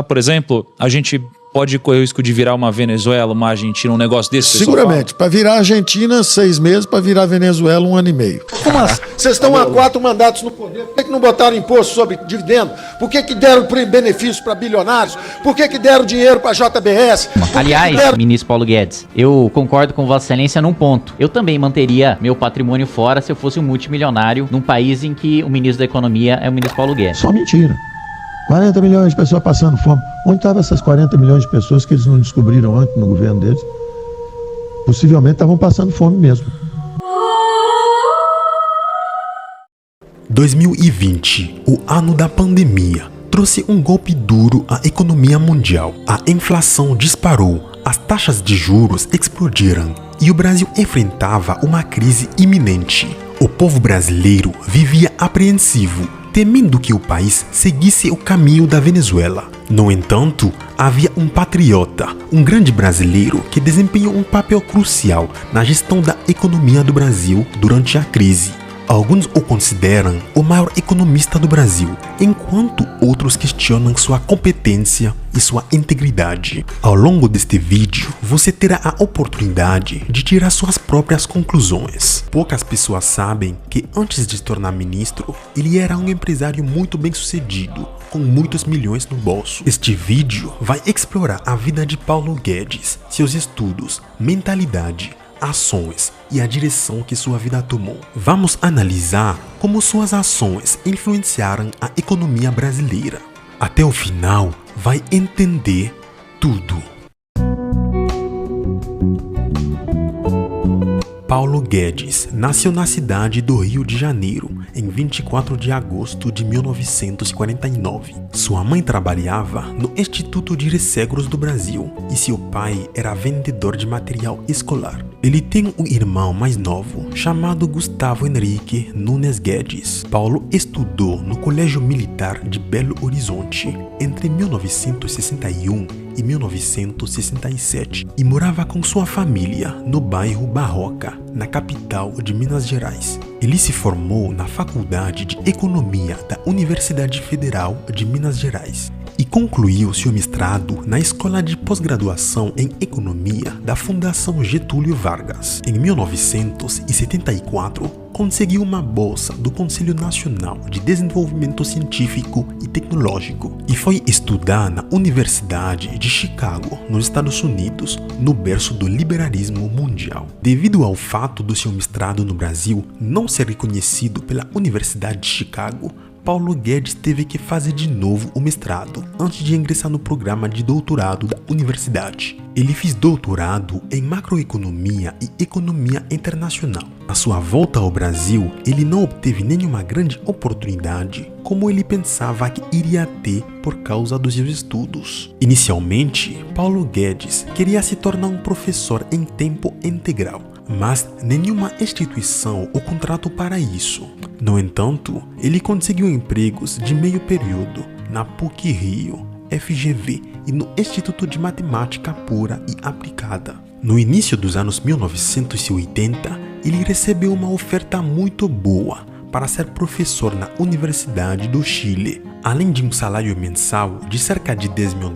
Por exemplo, a gente pode correr o risco de virar uma Venezuela, uma Argentina, um negócio desse? Seguramente. Para virar Argentina, 6 meses. Para virar Venezuela, 1 ano e meio. Como assim? Vocês estão há 4 mandatos no poder. Por que não botaram imposto sobre dividendo? Por que deram benefícios para bilionários? Por que deram dinheiro para a JBS? Aliás, ministro Paulo Guedes, eu concordo com Vossa Excelência num ponto. Eu também manteria meu patrimônio fora se eu fosse um multimilionário num país em que o ministro da Economia é o ministro Paulo Guedes. Só mentira. 40 milhões de pessoas passando fome. Onde estavam essas 40 milhões de pessoas que eles não descobriram antes no governo deles? Possivelmente estavam passando fome mesmo. 2020, o ano da pandemia, trouxe um golpe duro à economia mundial. A inflação disparou, as taxas de juros explodiram e o Brasil enfrentava uma crise iminente. O povo brasileiro vivia apreensivo, temendo que o país seguisse o caminho da Venezuela. No entanto, havia um patriota, um grande brasileiro que desempenhou um papel crucial na gestão da economia do Brasil durante a crise. Alguns o consideram o maior economista do Brasil, enquanto outros questionam sua competência e sua integridade. Ao longo deste vídeo, você terá a oportunidade de tirar suas próprias conclusões. Poucas pessoas sabem que antes de se tornar ministro, ele era um empresário muito bem sucedido, com muitos milhões no bolso. Este vídeo vai explorar a vida de Paulo Guedes, seus estudos, mentalidade, ações e a direção que sua vida tomou. Vamos analisar como suas ações influenciaram a economia brasileira. Até o final, vai entender tudo. Paulo Guedes nasceu na cidade do Rio de Janeiro, em 24 de agosto de 1949. Sua mãe trabalhava no Instituto de Ressegros do Brasil e seu pai era vendedor de material escolar. Ele tem um irmão mais novo, chamado Gustavo Henrique Nunes Guedes. Paulo estudou no Colégio Militar de Belo Horizonte entre 1961 e 1967 e morava com sua família no bairro Barroca, na capital de Minas Gerais. Ele se formou na Faculdade de Economia da Universidade Federal de Minas Gerais e concluiu seu mestrado na Escola de Pós-Graduação em Economia da Fundação Getúlio Vargas. Em 1974, conseguiu uma bolsa do Conselho Nacional de Desenvolvimento Científico e Tecnológico e foi estudar na Universidade de Chicago, nos Estados Unidos, no berço do liberalismo mundial. Devido ao fato do seu mestrado no Brasil não ser reconhecido pela Universidade de Chicago, Paulo Guedes teve que fazer de novo o mestrado antes de ingressar no programa de doutorado da universidade. Ele fez doutorado em macroeconomia e economia internacional. Na sua volta ao Brasil, ele não obteve nenhuma grande oportunidade como ele pensava que iria ter por causa dos seus estudos. Inicialmente, Paulo Guedes queria se tornar um professor em tempo integral, mas nenhuma instituição o contratou para isso. No entanto, ele conseguiu empregos de meio período na PUC-Rio, FGV e no Instituto de Matemática Pura e Aplicada. No início dos anos 1980, ele recebeu uma oferta muito boa para ser professor na Universidade do Chile, além de um salário mensal de cerca de $10 mil,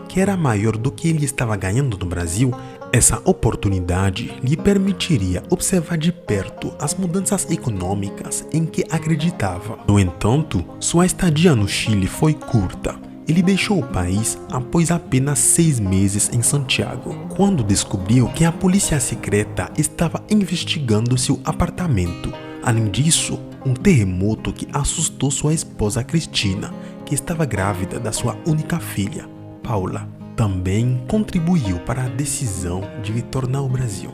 que era maior do que ele estava ganhando no Brasil. Essa oportunidade lhe permitiria observar de perto as mudanças econômicas em que acreditava. No entanto, sua estadia no Chile foi curta. Ele deixou o país após apenas 6 meses em Santiago, quando descobriu que a polícia secreta estava investigando seu apartamento. Além disso, um terremoto que assustou sua esposa Cristina, que estava grávida da sua única filha, Paula, também contribuiu para a decisão de retornar ao Brasil.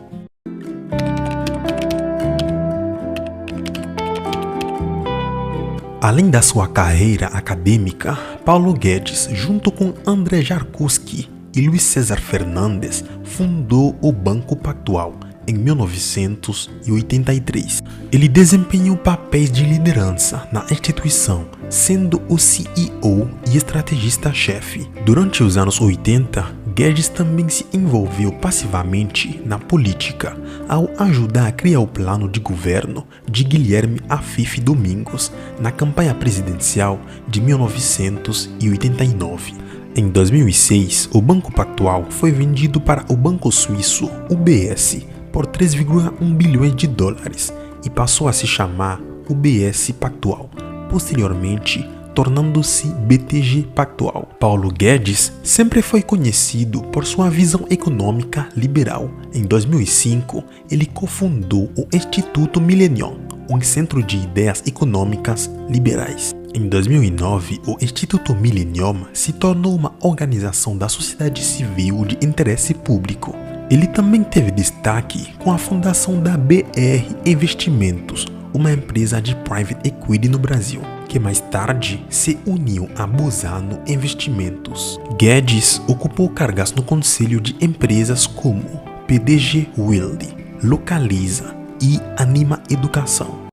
Além da sua carreira acadêmica, Paulo Guedes, junto com André Jarkowski e Luiz César Fernandes, fundou o Banco Pactual em 1983. Ele desempenhou papéis de liderança na instituição, sendo o CEO e estrategista-chefe. Durante os anos 80, Guedes também se envolveu passivamente na política, ao ajudar a criar o plano de governo de Guilherme Afif Domingos na campanha presidencial de 1989. Em 2006, o Banco Pactual foi vendido para o banco suíço UBS por 3,1 bilhões de dólares e passou a se chamar UBS Pactual, posteriormente tornando-se BTG Pactual. Paulo Guedes sempre foi conhecido por sua visão econômica liberal. Em 2005, ele cofundou o Instituto Millennium, um centro de ideias econômicas liberais. Em 2009, o Instituto Millennium se tornou uma organização da sociedade civil de interesse público. Ele também teve destaque com a fundação da BR Investimentos, uma empresa de private equity no Brasil, que mais tarde se uniu a Bozano Investimentos. Guedes ocupou cargos no conselho de empresas como PDG Wilde, Localiza e Anima Educação.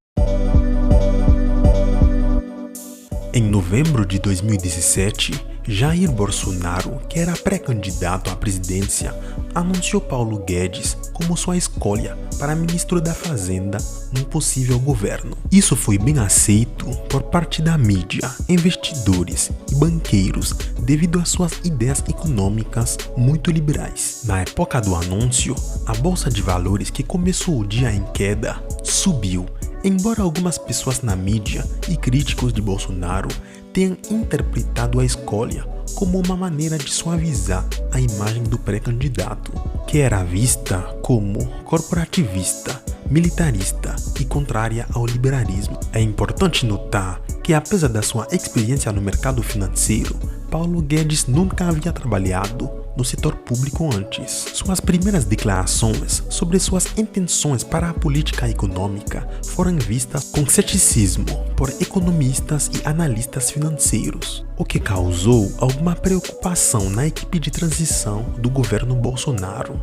Em novembro de 2017, Jair Bolsonaro, que era pré-candidato à presidência, anunciou Paulo Guedes como sua escolha para ministro da Fazenda num possível governo. Isso foi bem aceito por parte da mídia, investidores e banqueiros devido às suas ideias econômicas muito liberais. Na época do anúncio, a Bolsa de Valores, que começou o dia em queda, subiu, embora algumas pessoas na mídia e críticos de Bolsonaro tenham interpretado a escolha como uma maneira de suavizar a imagem do pré-candidato, que era vista como corporativista, militarista e contrária ao liberalismo. É importante notar que, apesar da sua experiência no mercado financeiro, Paulo Guedes nunca havia trabalhado no setor público antes. Suas primeiras declarações sobre suas intenções para a política econômica foram vistas com ceticismo por economistas e analistas financeiros, o que causou alguma preocupação na equipe de transição do governo Bolsonaro.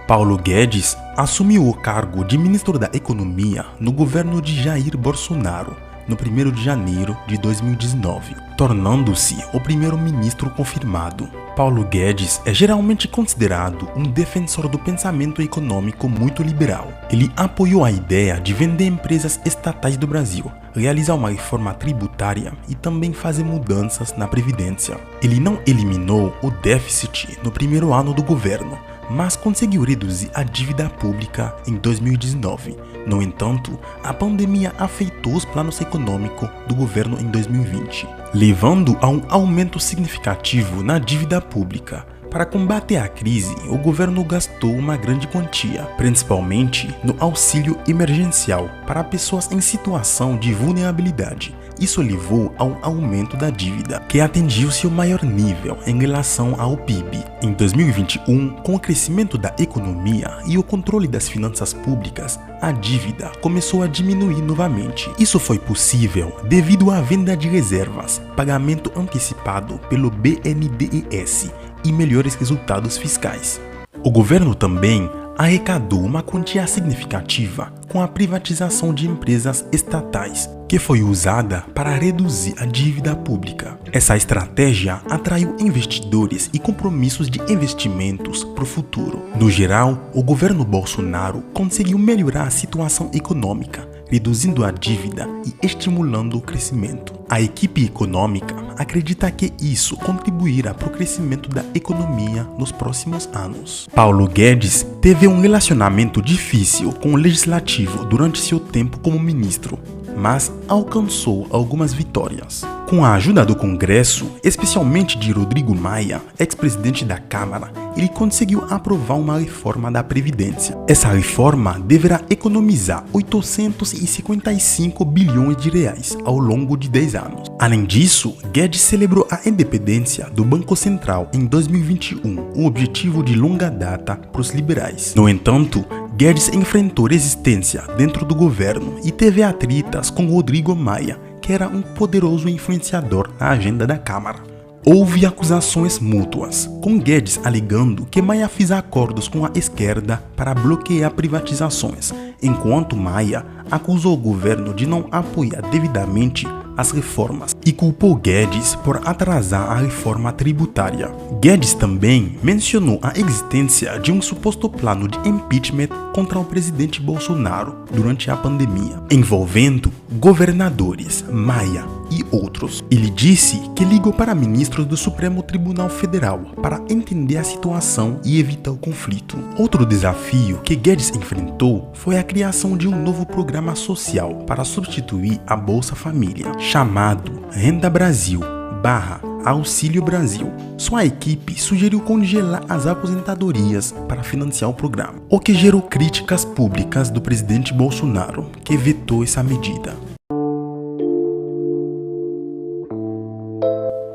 Paulo Guedes assumiu o cargo de ministro da Economia no governo de Jair Bolsonaro no 1º de janeiro de 2019, tornando-se o primeiro-ministro confirmado. Paulo Guedes é geralmente considerado um defensor do pensamento econômico muito liberal. Ele apoiou a ideia de vender empresas estatais do Brasil, realizar uma reforma tributária e também fazer mudanças na Previdência. Ele não eliminou o déficit no primeiro ano do governo, mas conseguiu reduzir a dívida pública em 2019. No entanto, a pandemia afetou os planos econômicos do governo em 2020, levando a um aumento significativo na dívida pública. Para combater a crise, o governo gastou uma grande quantia, principalmente no auxílio emergencial para pessoas em situação de vulnerabilidade. Isso levou a um aumento da dívida, que atingiu seu maior nível em relação ao PIB. Em 2021, com o crescimento da economia e o controle das finanças públicas, a dívida começou a diminuir novamente. Isso foi possível devido à venda de reservas, pagamento antecipado pelo BNDES e melhores resultados fiscais. O governo também arrecadou uma quantia significativa com a privatização de empresas estatais, que foi usada para reduzir a dívida pública. Essa estratégia atraiu investidores e compromissos de investimentos para o futuro. No geral, o governo Bolsonaro conseguiu melhorar a situação econômica, reduzindo a dívida e estimulando o crescimento. A equipe econômica acredita que isso contribuirá para o crescimento da economia nos próximos anos. Paulo Guedes teve um relacionamento difícil com o legislativo durante seu tempo como ministro, mas alcançou algumas vitórias. Com a ajuda do Congresso, especialmente de Rodrigo Maia, ex-presidente da Câmara, ele conseguiu aprovar uma reforma da Previdência. Essa reforma deverá economizar 855 bilhões de reais ao longo de 10 anos. Além disso, Guedes celebrou a independência do Banco Central em 2021, um objetivo de longa data para os liberais. No entanto, Guedes enfrentou resistência dentro do governo e teve atritas com Rodrigo Maia, que era um poderoso influenciador na agenda da Câmara. Houve acusações mútuas, com Guedes alegando que Maia fez acordos com a esquerda para bloquear privatizações, enquanto Maia acusou o governo de não apoiar devidamente as reformas e culpou Guedes por atrasar a reforma tributária. Guedes também mencionou a existência de um suposto plano de impeachment contra o presidente Bolsonaro durante a pandemia, envolvendo governadores, Maia e outros. Ele disse que ligou para ministros do Supremo Tribunal Federal para entender a situação e evitar o conflito. Outro desafio que Guedes enfrentou foi a criação de um novo programa social para substituir a Bolsa Família, chamado Renda Brasil / Auxílio Brasil. Sua equipe sugeriu congelar as aposentadorias para financiar o programa, o que gerou críticas públicas do presidente Bolsonaro, que vetou essa medida.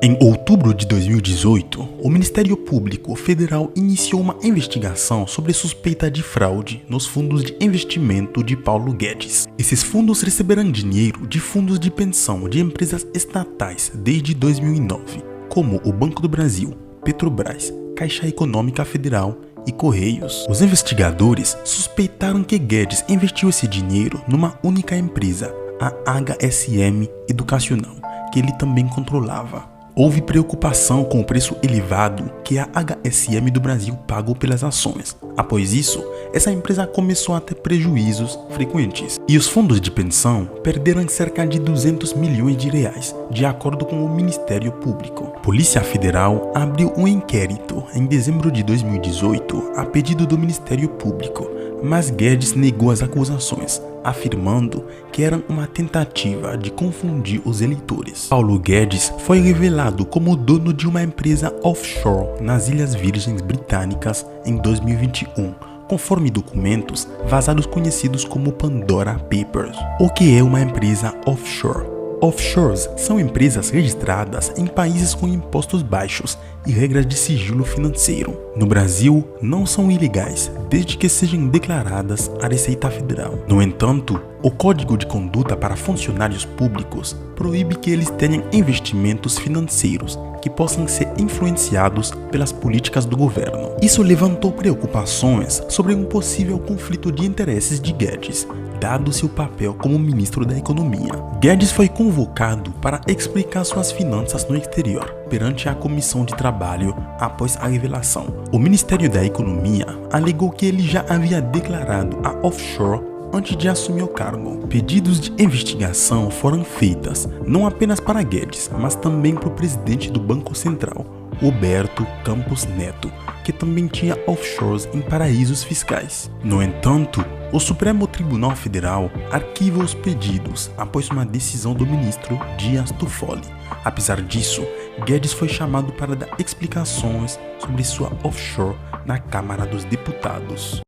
Em outubro de 2018, o Ministério Público Federal iniciou uma investigação sobre suspeita de fraude nos fundos de investimento de Paulo Guedes. Esses fundos receberam dinheiro de fundos de pensão de empresas estatais desde 2009, como o Banco do Brasil, Petrobras, Caixa Econômica Federal e Correios. Os investigadores suspeitaram que Guedes investiu esse dinheiro numa única empresa, a HSM Educacional, que ele também controlava. Houve preocupação com o preço elevado que a HSM do Brasil pagou pelas ações. Após isso, essa empresa começou a ter prejuízos frequentes. E os fundos de pensão perderam cerca de 200 milhões de reais, de acordo com o Ministério Público. A Polícia Federal abriu um inquérito em dezembro de 2018 a pedido do Ministério Público, mas Guedes negou as acusações, afirmando que era uma tentativa de confundir os eleitores. Paulo Guedes foi revelado como dono de uma empresa offshore nas Ilhas Virgens Britânicas em 2021, conforme documentos vazados conhecidos como Pandora Papers. O que é uma empresa offshore? Offshores são empresas registradas em países com impostos baixos e regras de sigilo financeiro. No Brasil, não são ilegais, desde que sejam declaradas à Receita Federal. No entanto, o Código de Conduta para Funcionários Públicos proíbe que eles tenham investimentos financeiros que possam ser influenciados pelas políticas do governo. Isso levantou preocupações sobre um possível conflito de interesses de Guedes, dado seu papel como ministro da Economia. Guedes foi convocado para explicar suas finanças no exterior, perante a Comissão de Trabalho após a revelação. O Ministério da Economia alegou que ele já havia declarado a offshore antes de assumir o cargo. Pedidos de investigação foram feitos não apenas para Guedes, mas também para o presidente do Banco Central, Roberto Campos Neto, que também tinha offshores em paraísos fiscais. No entanto, o Supremo Tribunal Federal arquiva os pedidos após uma decisão do ministro Dias Toffoli. Apesar disso, Guedes foi chamado para dar explicações sobre sua offshore na Câmara dos Deputados.